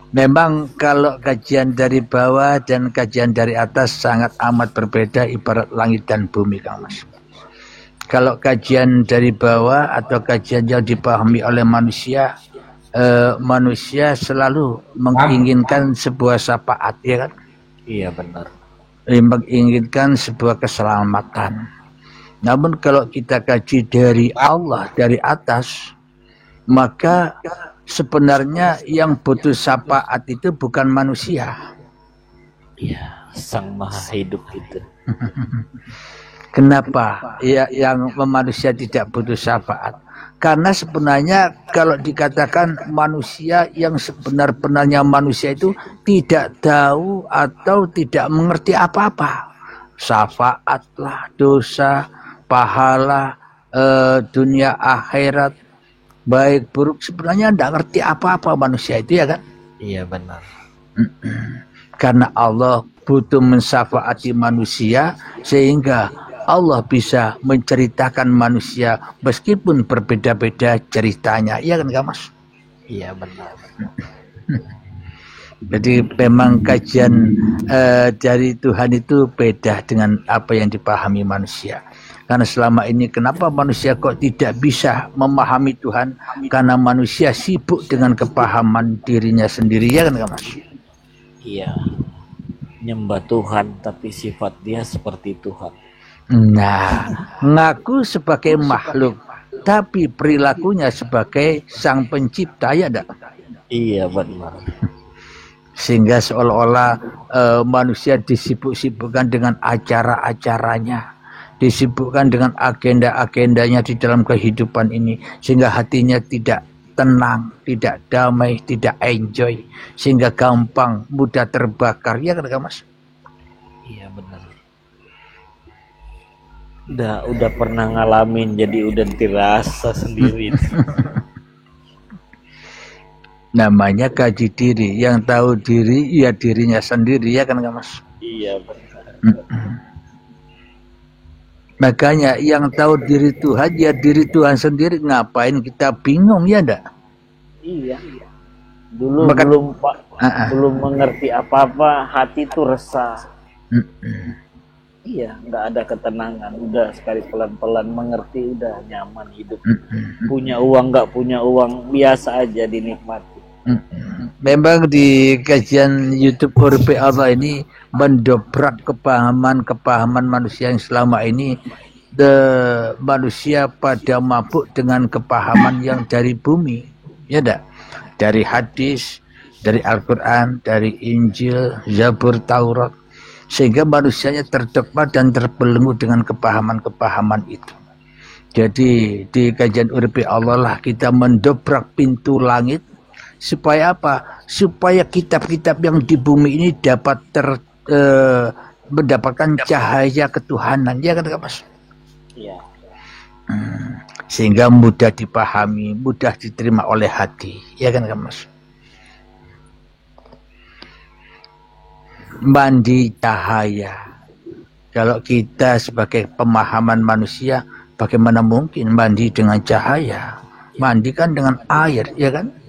Memang kalau kajian dari bawah dan kajian dari atas sangat amat berbeda, ibarat langit dan bumi, Kang Mas. Kalau kajian dari bawah atau kajian yang dipahami oleh manusia, manusia selalu menginginkan sebuah syafaat, ya kan? Iya benar. Menginginkan sebuah keselamatan. Namun kalau kita kaji dari Allah, dari atas, maka sebenarnya yang butuh syafaat itu bukan manusia. Iya, sang maha hidup itu. Kenapa ya yang manusia tidak butuh syafaat? Karena sebenarnya kalau dikatakan manusia, yang sebenar-benarnya manusia itu tidak tahu atau tidak mengerti apa-apa. Syafaatlah, dosa, pahala, dunia akhirat, baik buruk, sebenarnya tidak ngerti apa-apa manusia itu, ya kan? Iya benar. Karena Allah butuh mensyafaati manusia sehingga Allah bisa menceritakan manusia meskipun berbeda-beda ceritanya, iya kan Kak Mas? Iya benar. Jadi memang kajian dari Tuhan itu beda dengan apa yang dipahami manusia. Karena selama ini kenapa manusia kok tidak bisa memahami Tuhan? Karena manusia sibuk dengan kepahaman dirinya sendiri, ya kan Kak Mas? Iya. Nyembah Tuhan tapi sifat dia seperti Tuhan. Nah, ngaku sebagai makhluk tapi perilakunya sebagai sang pencipta, ya enggak? Iya benar. Sehingga seolah-olah manusia disibuk-sibukkan dengan acara-acaranya, disibukkan dengan agenda-agendanya di dalam kehidupan ini, sehingga hatinya tidak tenang, tidak damai, tidak enjoy, sehingga gampang mudah terbakar, ya kan Mas? Iya benar. Udah pernah ngalamin, jadi udah dirasa sendiri. Namanya kaji diri, yang tahu diri ya dirinya sendiri, ya kan Mas? Iya benar. Makanya yang tahu diri Tuhan ya diri Tuhan sendiri, ngapain kita bingung, ya enggak? Iya. Dulu belum mengerti apa-apa, hati itu resah. Iya, nggak ada ketenangan. Udah sekali pelan-pelan mengerti, udah nyaman hidup. Punya uang nggak punya uang, biasa aja dinikmati. Memang di kajian YouTube Urbi Allah ini mendobrak kepahaman manusia yang selama ini manusia pada mabuk dengan kepahaman yang dari bumi, ya enggak? Dari hadis, dari Al-Quran, dari Injil, Zabur, Taurat, sehingga manusianya terdepak dan terbelenggu dengan kepahaman-kepahaman itu. Jadi di kajian Urbi Allah lah kita mendobrak pintu langit. Supaya apa? Supaya kitab-kitab yang di bumi ini dapat mendapatkan cahaya ketuhanan, ya kan Mas? Iya. Sehingga mudah dipahami, mudah diterima oleh hati, ya kan Mas? Mandi cahaya. Kalau kita sebagai pemahaman manusia, bagaimana mungkin mandi dengan cahaya? Mandi kan dengan air, ya kan?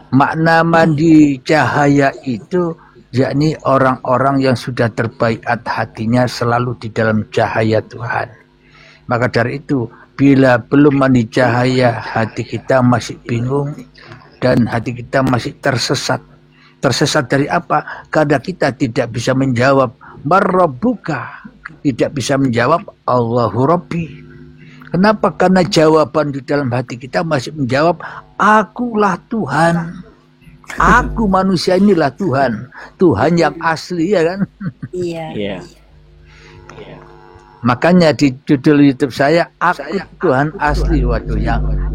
Makna mandi cahaya itu yakni orang-orang yang sudah terbaiat hatinya selalu di dalam cahaya Tuhan. Maka dari itu, bila belum mandi cahaya, hati kita masih bingung dan hati kita masih tersesat. Tersesat dari apa? Karena kita tidak bisa menjawab Marrabbuka, tidak bisa menjawab Allahu Rabbi. Kenapa? Karena jawaban di dalam hati kita masih menjawab akulah Tuhan. Aku manusia inilah Tuhan. Tuhan yang asli, ya kan? Iya. Makanya di judul YouTube saya, aku Tuhan asli. Waduh,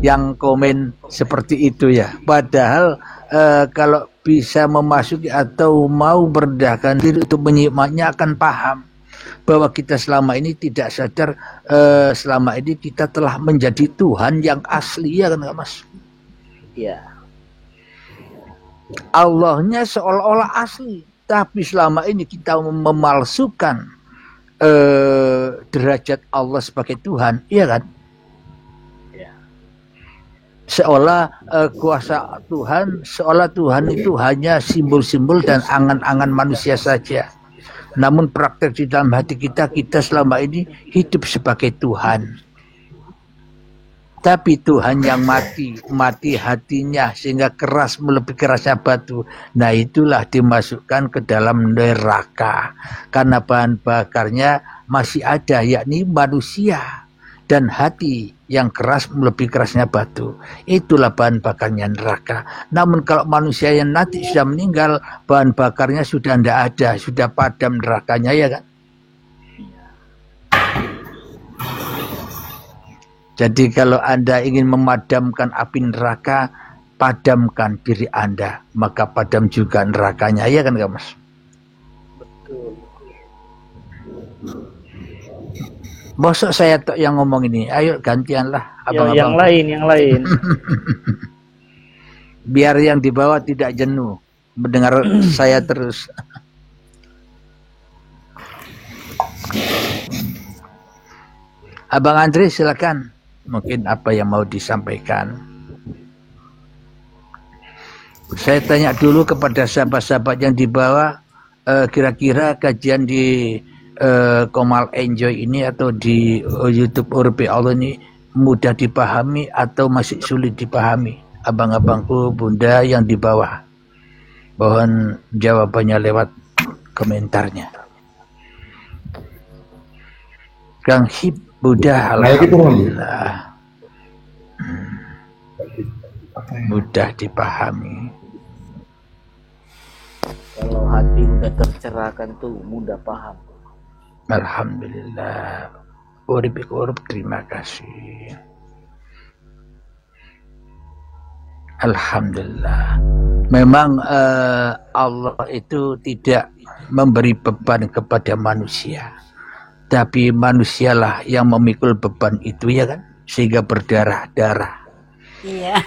yang komen seperti itu ya. Padahal kalau bisa memasuki atau mau merendahkan diri untuk menyimaknya akan paham bahwa kita selama ini tidak sadar, selama ini kita telah menjadi Tuhan yang asli, ya kan Mas? Iya. Allahnya seolah-olah asli, tapi selama ini kita memalsukan derajat Allah sebagai Tuhan, iya kan? Iya. seolah kuasa Tuhan, seolah Tuhan itu hanya simbol-simbol dan angan-angan manusia saja. Namun praktek di dalam hati kita, kita selama ini hidup sebagai Tuhan. Tapi Tuhan yang mati hatinya sehingga keras melebihi kerasnya batu. Nah itulah dimasukkan ke dalam neraka. Karena bahan bakarnya masih ada, yakni manusia. Dan hati yang keras melebihi kerasnya batu. Itulah bahan bakarnya neraka. Namun kalau manusia yang nanti sudah meninggal, bahan bakarnya sudah tidak ada, sudah padam nerakanya, ya kan? Jadi kalau Anda ingin memadamkan api neraka, padamkan diri Anda, maka padam juga nerakanya, ya kan Mas? Betul. Bosok saya tok yang ngomong ini, ayo gantianlah abang-abang. Yang lain. Biar yang di bawah tidak jenuh mendengar saya terus. Abang Andri silakan. Mungkin apa yang mau disampaikan. Saya tanya dulu kepada sahabat-sahabat yang di bawah, kira-kira kajian di Komal Enjoy ini atau di YouTube Urbi Allah ini mudah dipahami atau masih sulit dipahami? Abang-abangku, bunda yang di bawah, mohon jawabannya lewat komentarnya. Kang Hib Mudah, alhamdulillah. Mudah dipahami. Kalau hati udah tercerahkan tuh mudah paham. Alhamdulillah. Urip terima kasih. Alhamdulillah. Memang Allah itu tidak memberi beban kepada manusia. Tapi manusialah yang memikul beban itu, ya kan, sehingga berdarah-darah. Iya.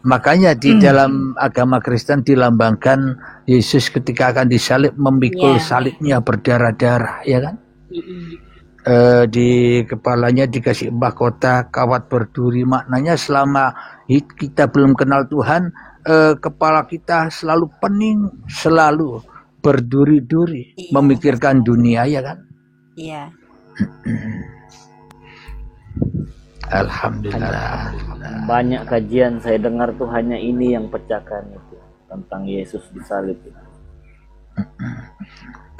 Makanya di dalam agama Kristen dilambangkan Yesus ketika akan disalib memikul salibnya berdarah-darah, ya kan? Di kepalanya dikasih mahkota kawat berduri. Maknanya selama kita belum kenal Tuhan, kepala kita selalu pening, selalu berduri-duri, memikirkan dunia, ya kan? Iya. Alhamdulillah. Banyak kajian saya dengar tuh hanya ini yang pecahkan itu tentang Yesus disalib.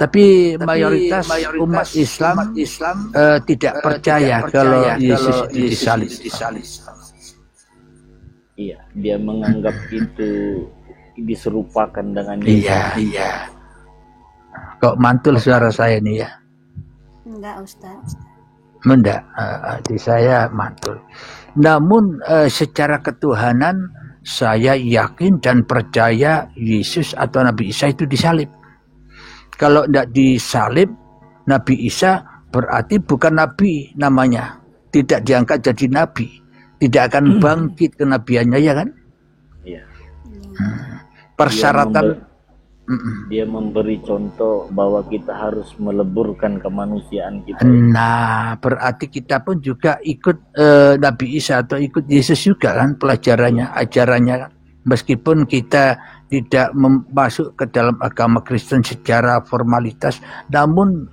Tapi mayoritas umat Islam tidak percaya kalau Yesus disalib. Iya, dia menganggap itu diserupakan dengan Yesus. Iya. Kok mantul suara saya nih ya? Enggak, Ustaz. Enggak, di saya mantul. Namun secara ketuhanan saya yakin dan percaya Yesus atau Nabi Isa itu disalib. Kalau tidak disalib Nabi Isa berarti bukan Nabi namanya. Tidak diangkat jadi Nabi. Tidak akan bangkit kenabiannya, ya kan? Iya. Persyaratan dia memberi contoh bahwa kita harus meleburkan kemanusiaan kita. Nah, berarti kita pun juga ikut Nabi Isa atau ikut Yesus juga kan pelajarannya, ajarannya kan. Meskipun kita tidak masuk ke dalam agama Kristen secara formalitas, namun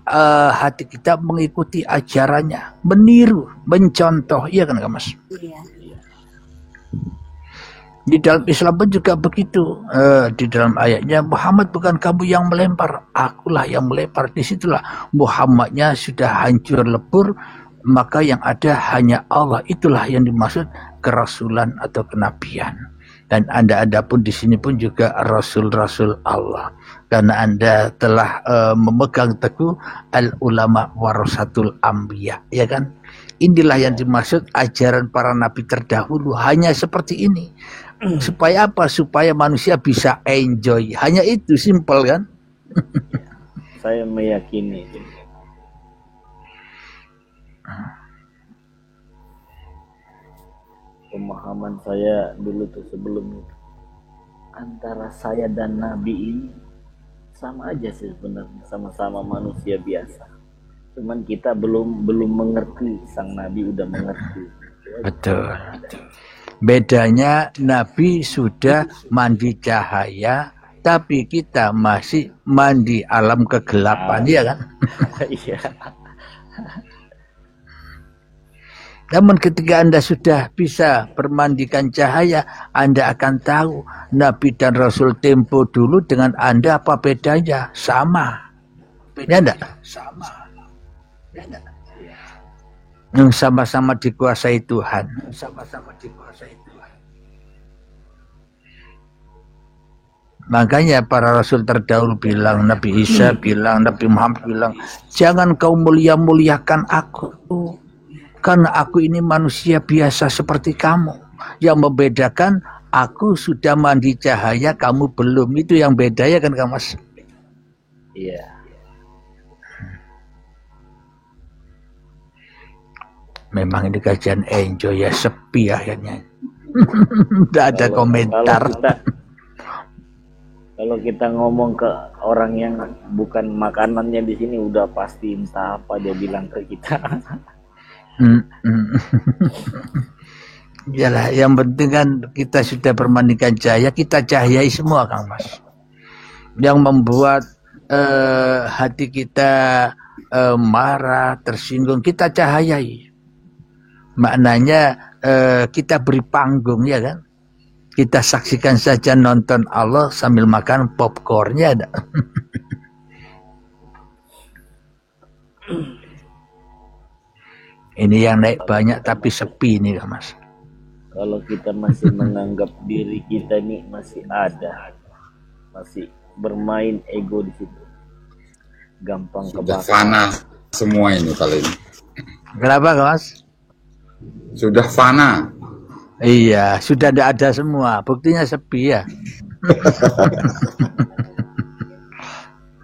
hati kita mengikuti ajarannya, meniru, mencontoh, iya kan Mas? Iya. Di dalam Islam pun juga begitu. Di dalam ayatnya, Muhammad bukan kamu yang melempar, akulah yang melempar. Disitulah Muhammadnya sudah hancur lebur, maka yang ada hanya Allah. Itulah yang dimaksud kerasulan atau kenabian. Dan Anda pun di sini pun juga rasul-rasul Allah. Karena Anda telah memegang teguh al-ulama warasatul anbiya, ya kan? Inilah yang dimaksud ajaran para nabi terdahulu. Hanya seperti ini. Supaya apa? Supaya manusia bisa enjoy. Hanya itu, simpel kan? Saya meyakini. Pemahaman saya dulu tuh sebelum itu, antara saya dan Nabi ini sama aja sih sebenarnya, sama-sama manusia biasa. Cuman kita belum mengerti, sang Nabi udah mengerti. Betul. Bedanya Nabi sudah mandi cahaya, tapi kita masih mandi alam kegelapan, ya kan? Iya. Namun ketika Anda sudah bisa bermandikan cahaya, Anda akan tahu Nabi dan Rasul tempo dulu dengan Anda apa bedanya? Sama. Ya enggak? Sama. Ya enggak? Yang sama-sama dikuasai Tuhan. Sama-sama dikuasai Tuhan. Makanya para Rasul terdahulu bilang, Nabi Isa bilang, Nabi Muhammad bilang, jangan kau mulia-muliakan aku. Karena aku ini manusia biasa seperti kamu. Yang membedakan aku sudah mandi cahaya, kamu belum. Itu yang beda, ya kan Kak Mas? Iya. Memang ini kajian enjoy ya, sepi akhirnya. Tidak ada komentar. Kalau kita ngomong ke orang yang bukan makanannya di sini, udah pasti entah apa dia bilang ke kita. Yalah, yang penting kan kita sudah bermandikan cahaya, kita cahayai semua Kang Mas. Yang membuat hati kita marah, tersinggung, kita cahayai. Maknanya kita beri panggung, ya kan? Kita saksikan saja nonton Allah sambil makan popcornnya ada. Ini yang naik banyak tapi sepi nih Mas. Kalau kita masih menganggap diri kita nih masih ada, masih bermain ego di situ, gampang Sudah kebakar. fana semua ini kali ini. Kenapa Mas? Sudah fana. Iya, sudah tidak ada semua. Buktinya sepi ya.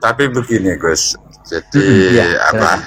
Tapi begini Gus, jadi Ya, apa